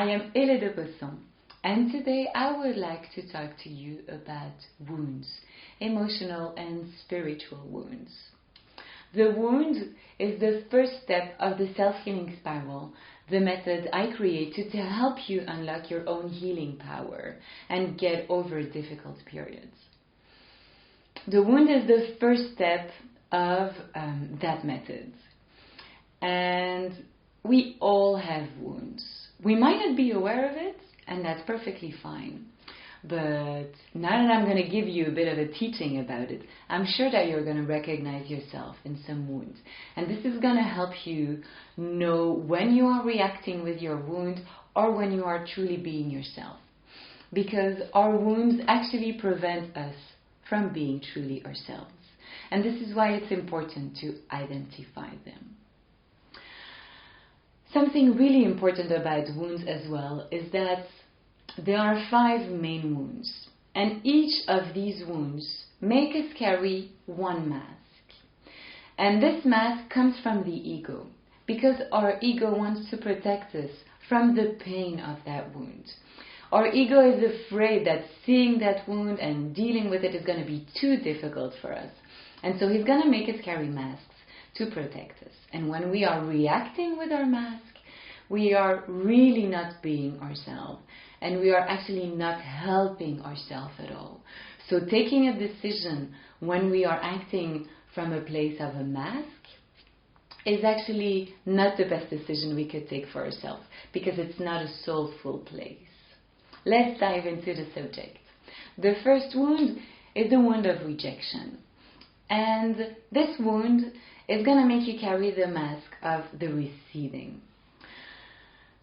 I am Ele de Besson, and today I would like to talk to you about wounds, emotional and spiritual wounds. The wound is the first step of the self-healing spiral, the method I created to help you unlock your own healing power and get over difficult periods. The wound is the first step of that method. And we all have wounds. We might not be aware of it, and that's perfectly fine. But now that I'm going to give you a bit of a teaching about it, I'm sure that you're going to recognize yourself in some wounds. And this is going to help you know when you are reacting with your wound or when you are truly being yourself. Because our wounds actually prevent us from being truly ourselves. And this is why it's important to identify them. Something really important about wounds as well is that there are 5 main wounds, and each of these wounds make us carry one mask. And this mask comes from the ego, because our ego wants to protect us from the pain of that wound. Our ego is afraid that seeing that wound and dealing with it is going to be too difficult for us. And so he's going to make us carry masks to protect us. And when we are reacting with our mask, we are really not being ourselves. And we are actually not helping ourselves at all. So taking a decision when we are acting from a place of a mask is actually not the best decision we could take for ourselves, because it's not a soulful place. Let's dive into the subject. The first wound is the wound of rejection. And this wound is going to make you carry the mask of the receding.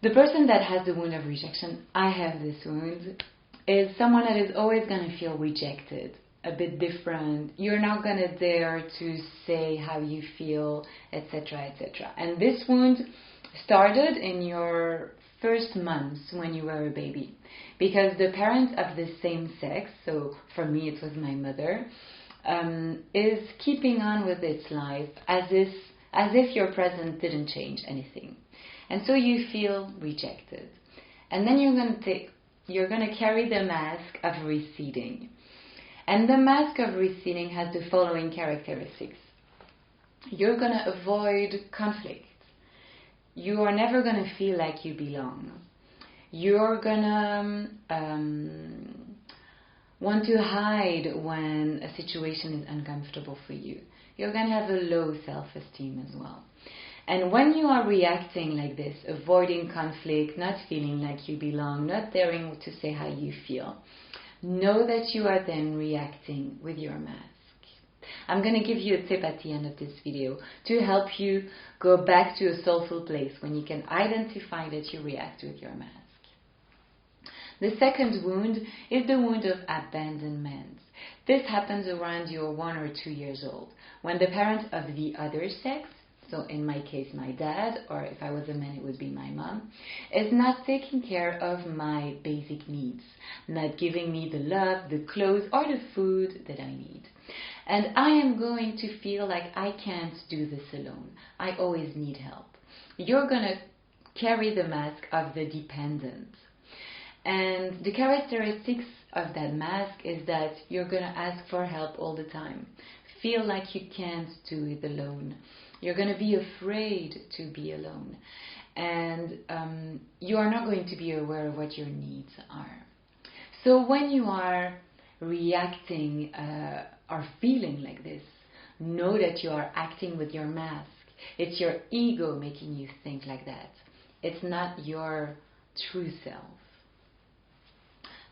The person that has the wound of rejection, I have this wound, is someone that is always going to feel rejected, a bit different. You're not going to dare to say how you feel, etc., etc. And this wound started in your first months when you were a baby, because the parent of the same sex, so for me it was my mother, is keeping on with its life as if your presence didn't change anything. And so you feel rejected. And then you're going to carry the mask of receding. And the mask of receding has the following characteristics. You're going to avoid conflict. You are never going to feel like you belong. You're going to want to hide when a situation is uncomfortable for you. You're going to have a low self-esteem as well. And when you are reacting like this, avoiding conflict, not feeling like you belong, not daring to say how you feel, know that you are then reacting with your mask. I'm going to give you a tip at the end of this video to help you go back to a soulful place when you can identify that you react with your mask. The second wound is the wound of abandonment. This happens around you're 1 or 2 years old, when the parent of the other sex, so in my case my dad, or if I was a man it would be my mom, is not taking care of my basic needs, not giving me the love, the clothes, or the food that I need. And I am going to feel like I can't do this alone. I always need help. You're going to carry the mask of the dependent. And the characteristics of that mask is that you're going to ask for help all the time. Feel like you can't do it alone. You're going to be afraid to be alone. And you are not going to be aware of what your needs are. So when you are reacting or feeling like this, know that you are acting with your mask. It's your ego making you think like that. It's not your true self.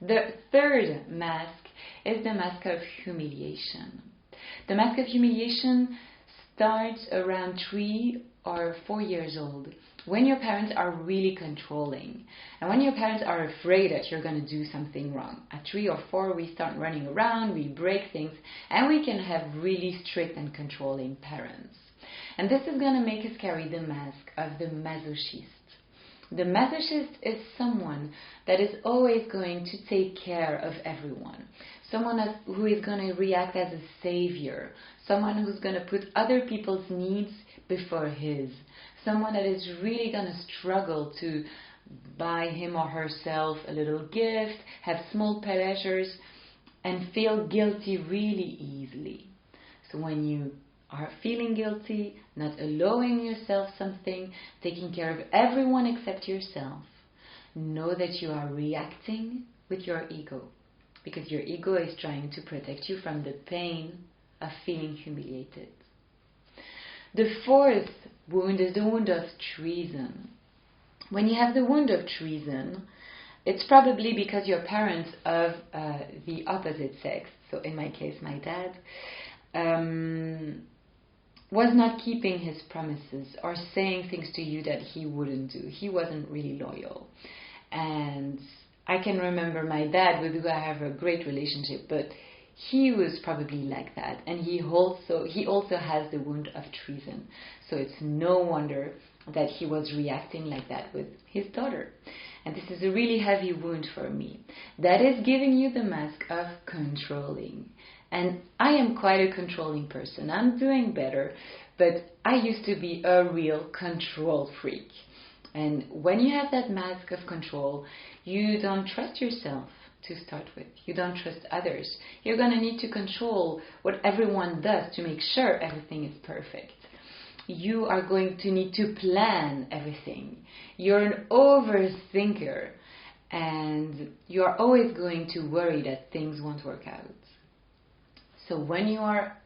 The third mask is the mask of humiliation. The mask of humiliation starts around 3 or 4 years old, when your parents are really controlling, and when your parents are afraid that you're going to do something wrong. At 3 or 4, we start running around, we break things, and we can have really strict and controlling parents. And this is going to make us carry the mask of the masochist. The masochist is someone that is always going to take care of everyone. Someone who is going to react as a savior. Someone who's going to put other people's needs before his. Someone that is really going to struggle to buy him or herself a little gift, have small pleasures, and feel guilty really easily. So when you are feeling guilty, not allowing yourself something, taking care of everyone except yourself, know that you are reacting with your ego, because your ego is trying to protect you from the pain of feeling humiliated. The fourth wound is the wound of treason. When you have the wound of treason, it's probably because your parents of the opposite sex, so in my case my dad, was not keeping his promises or saying things to you that he wouldn't do. He wasn't really loyal. And I can remember my dad, with who I have a great relationship, but he was probably like that. And he also has the wound of treason. So it's no wonder that he was reacting like that with his daughter. And this is a really heavy wound for me. That is giving you the mask of controlling. And I am quite a controlling person. I'm doing better, but I used to be a real control freak. And when you have that mask of control, you don't trust yourself to start with. You don't trust others. You're going to need to control what everyone does to make sure everything is perfect. You are going to need to plan everything. You're an overthinker, and you are always going to worry that things won't work out. So when you are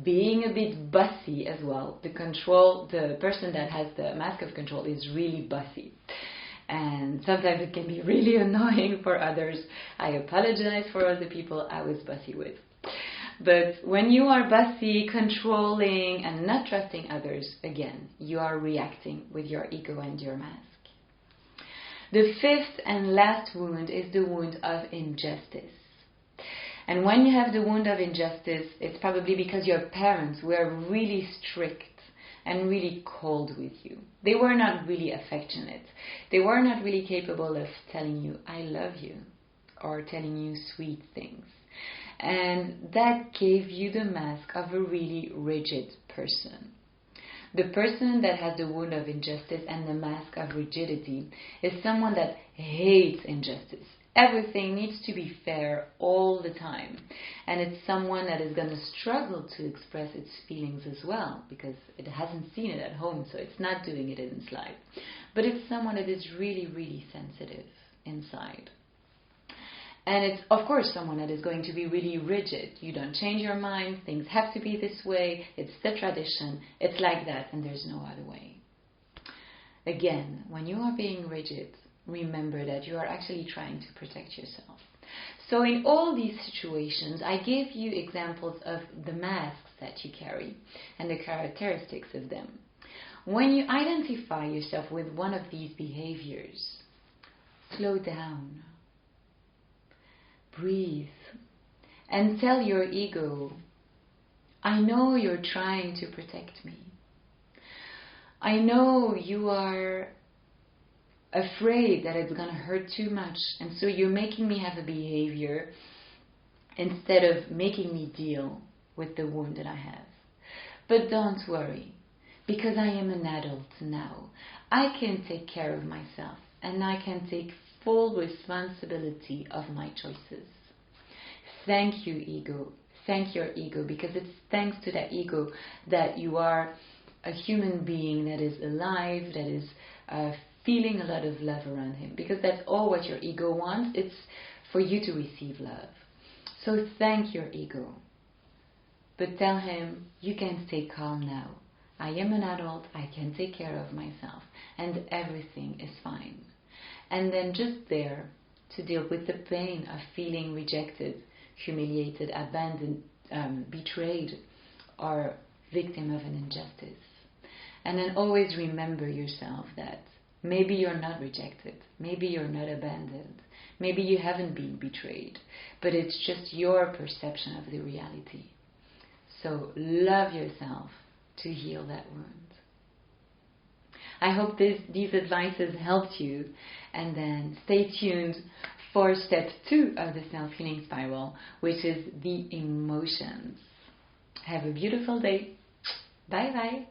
being a bit bossy as well, the person that has the mask of control is really bossy. And sometimes it can be really annoying for others. I apologize for all the people I was bossy with. But when you are bossy, controlling, and not trusting others, again, you are reacting with your ego and your mask. The fifth and last wound is the wound of injustice. And when you have the wound of injustice, it's probably because your parents were really strict and really cold with you. They were not really affectionate. They were not really capable of telling you, I love you, or telling you sweet things. And that gave you the mask of a really rigid person. The person that has the wound of injustice and the mask of rigidity is someone that hates injustice. Everything needs to be fair all the time. And it's someone that is going to struggle to express its feelings as well, because it hasn't seen it at home, so it's not doing it in its life. But it's someone that is really, really sensitive inside. And it's, of course, someone that is going to be really rigid. You don't change your mind. Things have to be this way. It's the tradition. It's like that, and there's no other way. Again, when you are being rigid, remember that you are actually trying to protect yourself. So in all these situations, I gave you examples of the masks that you carry and the characteristics of them. When you identify yourself with one of these behaviors, slow down, breathe, and tell your ego, I know you're trying to protect me. I know you are afraid that it's going to hurt too much, and so you're making me have a behavior instead of making me deal with the wound that I have. But don't worry, because I am an adult now. I can take care of myself, and I can take full responsibility of my choices. Thank you, ego. Thank your ego, because it's thanks to that ego that you are a human being that is alive, that is feeling a lot of love around him, because that's all what your ego wants. It's for you to receive love. So thank your ego, but tell him you can stay calm now. I am an adult, I can take care of myself, and everything is fine. And then just there to deal with the pain of feeling rejected, humiliated, abandoned, betrayed, or victim of an injustice. And then always remember yourself that maybe you're not rejected, maybe you're not abandoned, maybe you haven't been betrayed, but it's just your perception of the reality. So love yourself to heal that wound. I hope these advices helped you, and then stay tuned for step 2 of the self-healing spiral, which is the emotions. Have a beautiful day. Bye bye.